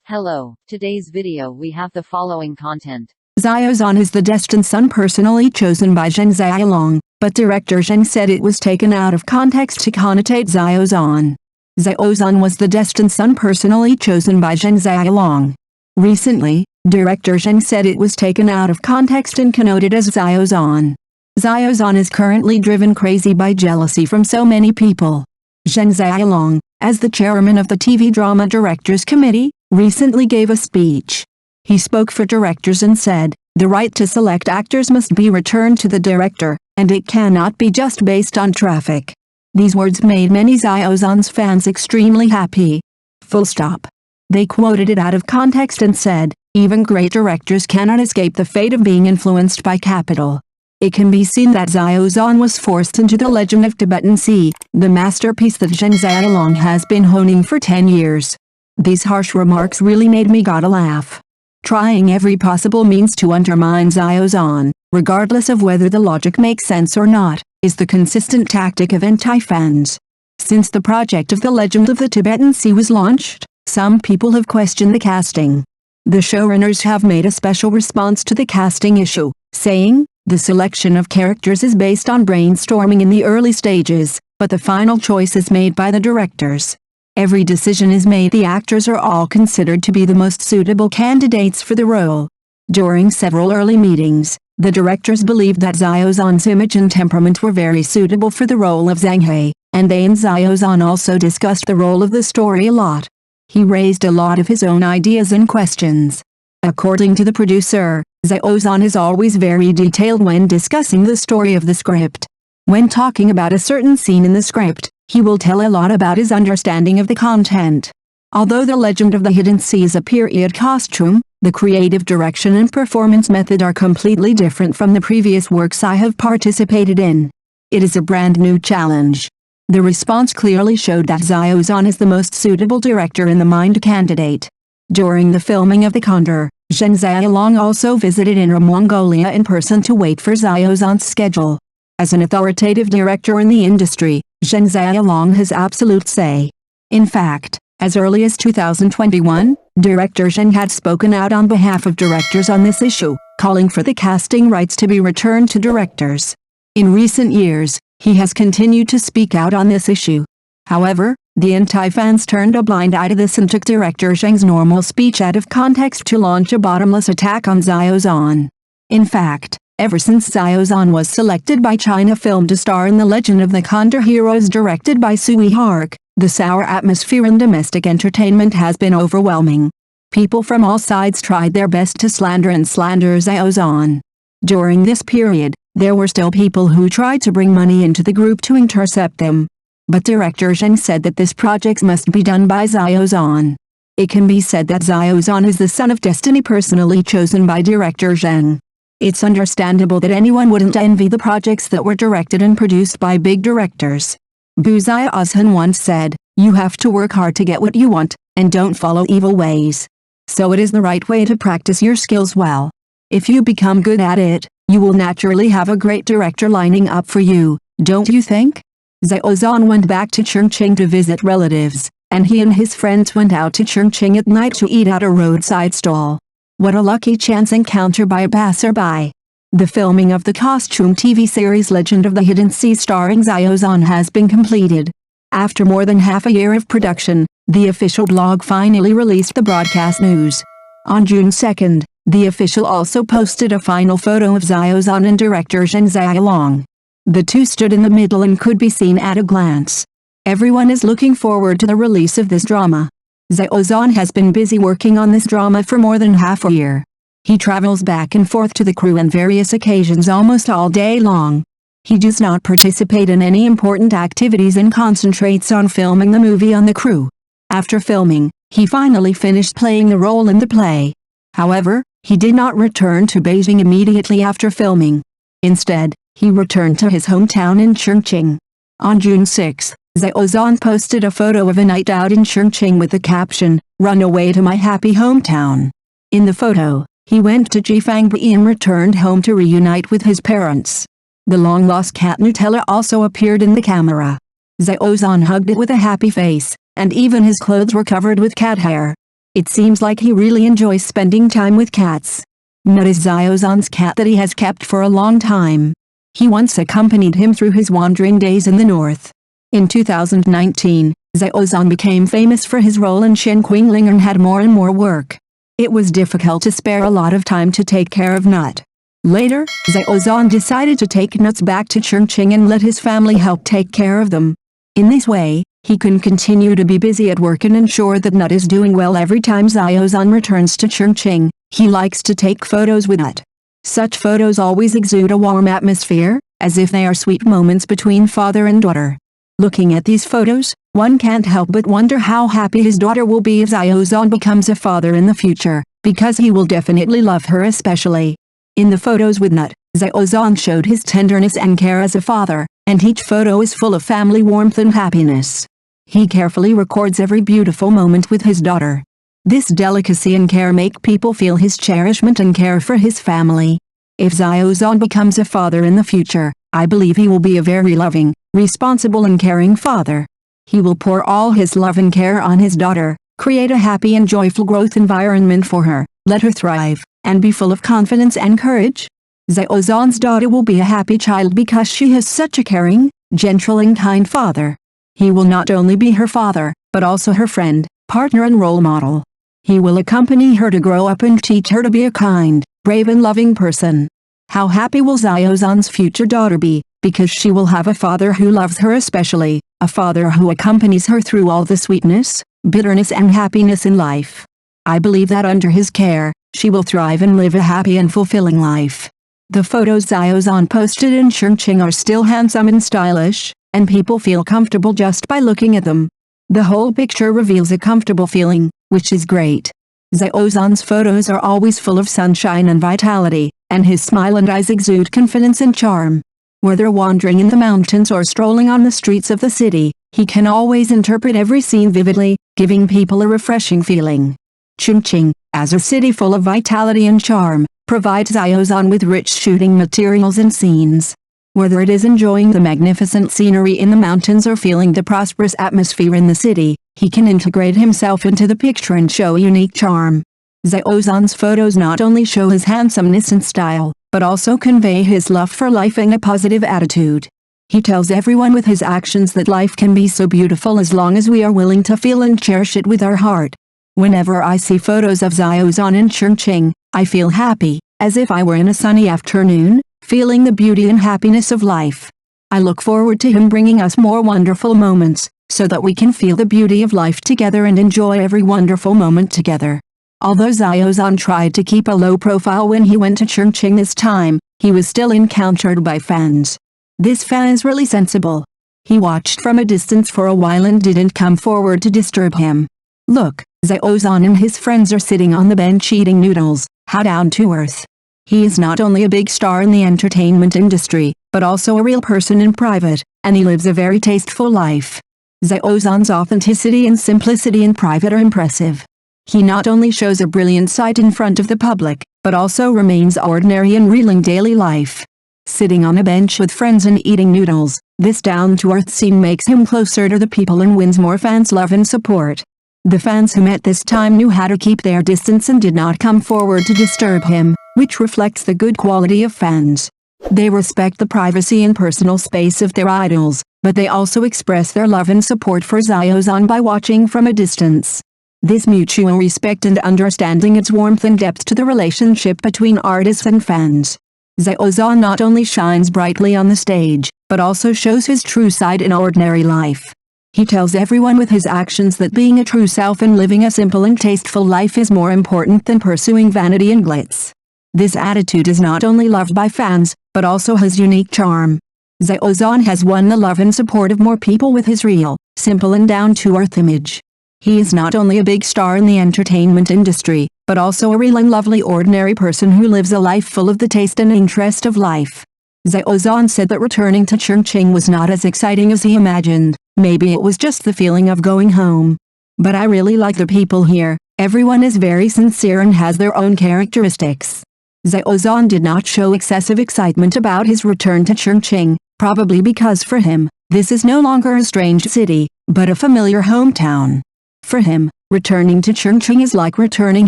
Hello, today's video we have the following content. Xiao Zhan is the destined son personally chosen by Zheng Xiaolong, but Director Zheng said it was taken out of context to connotate Xiao Zhan. Xiao Zhan was the destined son personally chosen by Zheng Xiaolong. Recently, Director Zheng said it was taken out of context and connoted as Xiao Zhan. Xiao Zhan is currently driven crazy by jealousy from so many people. Zheng Xiaolong, as the chairman of the TV Drama Directors Committee, recently gave a speech. He spoke for directors and said, "The right to select actors must be returned to the director, and it cannot be just based on traffic." These words made many Xiao Zhan's fans extremely happy. Full stop. They quoted it out of context and said, "Even great directors cannot escape the fate of being influenced by capital." It can be seen that Xiao Zhan was forced into the Legend of Tibetan Sea, the masterpiece that Zheng Xiaolong has been honing for 10 years. These harsh remarks really made me gotta laugh. Trying every possible means to undermine Xiao Zhan, regardless of whether the logic makes sense or not, is the consistent tactic of anti-fans. Since the project of The Legend of the Tibetan Sea was launched, some people have questioned the casting. The showrunners have made a special response to the casting issue, saying, "The selection of characters is based on brainstorming in the early stages, but the final choice is made by the directors. Every decision is made. The actors are all considered to be the most suitable candidates for the role." During several early meetings, the directors believed that Xiao Zhan's image and temperament were very suitable for the role of Zheng He, and they and Xiao Zhan also discussed the role of the story a lot. He raised a lot of his own ideas and questions. According to the producer, Xiao Zhan is always very detailed when discussing the story of the script. When talking about a certain scene in the script, he will tell a lot about his understanding of the content. Although The Legend of the Hidden Sea is a period costume, the creative direction and performance method are completely different from the previous works I have participated in. It is a brand new challenge. The response clearly showed that Xiao Zhan is the most suitable director in the mind candidate. During the filming of The Condor, Zheng Xiaolong also visited Inner Mongolia in person to wait for Xiao Zhan's schedule. As an authoritative director in the industry, Zheng Xiaolong has absolute say. In fact, as early as 2021, Director Zheng had spoken out on behalf of directors on this issue, calling for the casting rights to be returned to directors. In recent years, he has continued to speak out on this issue. However, the anti-fans turned a blind eye to this and took Director Zheng's normal speech out of context to launch a bottomless attack on Xiao Zhan. In fact, ever since Xiao Zhan was selected by China Film to star in The Legend of the Condor Heroes directed by Sui Hark, the sour atmosphere in domestic entertainment has been overwhelming. People from all sides tried their best to slander Xiao Zhan. During this period, there were still people who tried to bring money into the group to intercept them. But Director Zheng said that this project must be done by Xiao Zhan. It can be said that Xiao Zhan is the son of destiny personally chosen by Director Zheng. It's understandable that anyone wouldn't envy the projects that were directed and produced by big directors. Xiao Zhan once said, "You have to work hard to get what you want, and don't follow evil ways." So it is the right way to practice your skills well. If you become good at it, you will naturally have a great director lining up for you, don't you think? Xiao Zhan went back to Chongqing to visit relatives, and he and his friends went out to Chongqing at night to eat at a roadside stall. What a lucky chance encounter by a passerby. The filming of the costume TV series Legend of the Hidden Sea starring Xiao Zhan has been completed. After more than half a year of production, the official blog finally released the broadcast news. On June 2nd, the official also posted a final photo of Xiao Zhan and director Zheng Xiaolong. The two stood in the middle and could be seen at a glance. Everyone is looking forward to the release of this drama. Xiao Zhan has been busy working on this drama for more than half a year. He travels back and forth to the crew on various occasions almost all day long. He does not participate in any important activities and concentrates on filming the movie on the crew. After filming, he finally finished playing the role in the play. However, he did not return to Beijing immediately after filming. Instead, he returned to his hometown in Chongqing. On June 6, Xiao Zhan posted a photo of a night out in Chongqing with the caption, "Run away to my happy hometown." In the photo, he went to Jifangbei and returned home to reunite with his parents. The long-lost cat Nutella also appeared in the camera. Xiao Zhan hugged it with a happy face, and even his clothes were covered with cat hair. It seems like he really enjoys spending time with cats. Nut is Xiao Zhan's cat that he has kept for a long time. He once accompanied him through his wandering days in the north. In 2019, Xiao Zhan became famous for his role in Chongqing and had more and more work. It was difficult to spare a lot of time to take care of Nut. Later, Xiao Zhan decided to take Nuts back to Chongqing and let his family help take care of them. In this way, he can continue to be busy at work and ensure that Nut is doing well. Every time Xiao Zhan returns to Chongqing, he likes to take photos with Nut. Such photos always exude a warm atmosphere, as if they are sweet moments between father and daughter. Looking at these photos, one can't help but wonder how happy his daughter will be if Xiao Zhan becomes a father in the future, because he will definitely love her especially. In the photos with Nut, Xiao Zhan showed his tenderness and care as a father, and each photo is full of family warmth and happiness. He carefully records every beautiful moment with his daughter. This delicacy and care make people feel his cherishment and care for his family. If Xiao Zhan becomes a father in the future, I believe he will be a very loving, responsible and caring father. He will pour all his love and care on his daughter, create a happy and joyful growth environment for her, let her thrive, and be full of confidence and courage. Xiao Zhan's daughter will be a happy child because she has such a caring, gentle and kind father. He will not only be her father, but also her friend, partner and role model. He will accompany her to grow up and teach her to be a kind, brave and loving person. How happy will Xiao Zhan's future daughter be, because she will have a father who loves her especially, a father who accompanies her through all the sweetness, bitterness and happiness in life. I believe that under his care, she will thrive and live a happy and fulfilling life. The photos Xiao Zhan posted in Chongqing are still handsome and stylish, and people feel comfortable just by looking at them. The whole picture reveals a comfortable feeling, which is great. Xiao Zhan's photos are always full of sunshine and vitality, and his smile and eyes exude confidence and charm. Whether wandering in the mountains or strolling on the streets of the city, he can always interpret every scene vividly, giving people a refreshing feeling. Chongqing, as a city full of vitality and charm, provides Xiao Zhan with rich shooting materials and scenes. Whether it is enjoying the magnificent scenery in the mountains or feeling the prosperous atmosphere in the city, he can integrate himself into the picture and show a unique charm. Xiao Zhan's photos not only show his handsomeness and style, but also convey his love for life and a positive attitude. He tells everyone with his actions that life can be so beautiful as long as we are willing to feel and cherish it with our heart. Whenever I see photos of Xiao Zhan in Chongqing, I feel happy, as if I were in a sunny afternoon, feeling the beauty and happiness of life. I look forward to him bringing us more wonderful moments, so that we can feel the beauty of life together and enjoy every wonderful moment together. Although Xiao Zhan tried to keep a low profile when he went to Chongqing this time, he was still encountered by fans. This fan is really sensible. He watched from a distance for a while and didn't come forward to disturb him. Look, Xiao Zhan and his friends are sitting on the bench eating noodles. How down to earth. He is not only a big star in the entertainment industry, but also a real person in private, and he lives a very tasteful life. Xiao Zhan's authenticity and simplicity in private are impressive. He not only shows a brilliant side in front of the public, but also remains ordinary and real in daily life. Sitting on a bench with friends and eating noodles, this down-to-earth scene makes him closer to the people and wins more fans' love and support. The fans who met this time knew how to keep their distance and did not come forward to disturb him, which reflects the good quality of fans. They respect the privacy and personal space of their idols, but they also express their love and support for Xiao Zhan by watching from a distance. This mutual respect and understanding adds warmth and depth to the relationship between artists and fans. Xiao Zhan not only shines brightly on the stage, but also shows his true side in ordinary life. He tells everyone with his actions that being a true self and living a simple and tasteful life is more important than pursuing vanity and glitz. This attitude is not only loved by fans, but also has unique charm. Xiao Zhan has won the love and support of more people with his real, simple and down-to-earth image. He is not only a big star in the entertainment industry, but also a real and lovely ordinary person who lives a life full of the taste and interest of life. Xiao Zhan said that returning to Chongqing was not as exciting as he imagined. Maybe it was just the feeling of going home. But I really like the people here. Everyone is very sincere and has their own characteristics. Xiao Zhan did not show excessive excitement about his return to Chongqing, probably because for him, this is no longer a strange city, but a familiar hometown. For him, Returning to Chongqing is like returning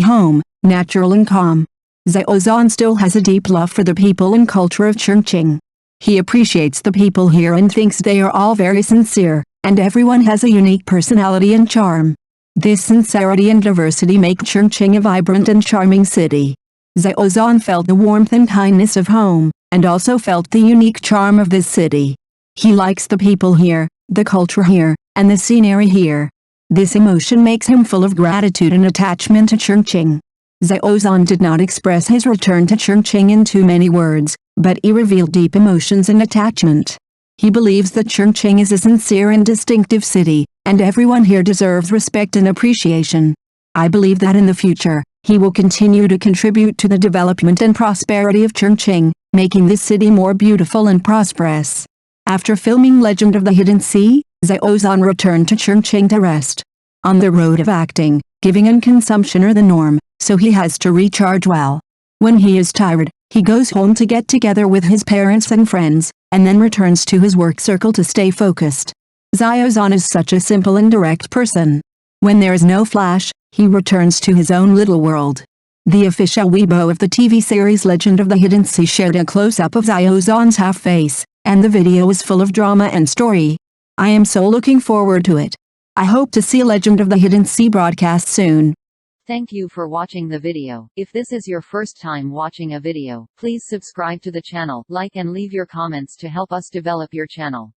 home, natural and calm. Xiao Zhan still has a deep love for the people and culture of Chongqing. He appreciates the people here and thinks they are all very sincere, and everyone has a unique personality and charm. This sincerity and diversity make Chongqing a vibrant and charming city. Xiao Zhan felt the warmth and kindness of home, and also felt the unique charm of this city. He likes the people here, the culture here, and the scenery here. This emotion makes him full of gratitude and attachment to Chongqing. Xiao Zhan did not express his return to Chongqing in too many words, but he revealed deep emotions and attachment. He believes that Chongqing is a sincere and distinctive city, and everyone here deserves respect and appreciation. I believe that in the future, he will continue to contribute to the development and prosperity of Chongqing, making this city more beautiful and prosperous. After filming Legend of the Hidden Sea, Xiao Zhan returned to Chongqing to rest. On the road of acting, giving and consumption are the norm, so he has to recharge well. When he is tired, he goes home to get together with his parents and friends, and then returns to his work circle to stay focused. Xiao Zhan is such a simple and direct person. When there is no flash, he returns to his own little world. The official Weibo of the TV series Legend of the Hidden Sea shared a close-up of Xiao Zhan's half-face, and the video is full of drama and story. I am so looking forward to it. I hope to see Legend of the Hidden Sea broadcast soon. Thank you for watching the video. If this is your first time watching a video, please subscribe to the channel, like and leave your comments to help us develop your channel.